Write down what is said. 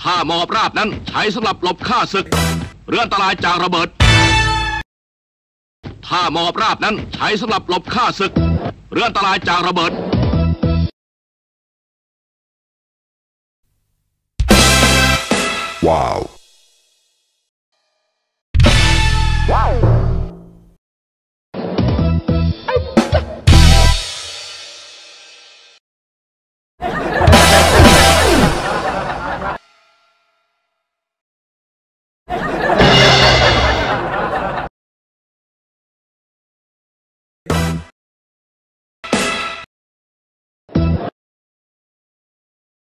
ถ้าหมอบราบนั้นใช้สำหรับหลบข้าศึกหรืออันตรายจากระเบิดถ้าหมอบราบนั้นใช้สำหรับหลบข้าศึกหรืออันตรายจากระเบิดว้าว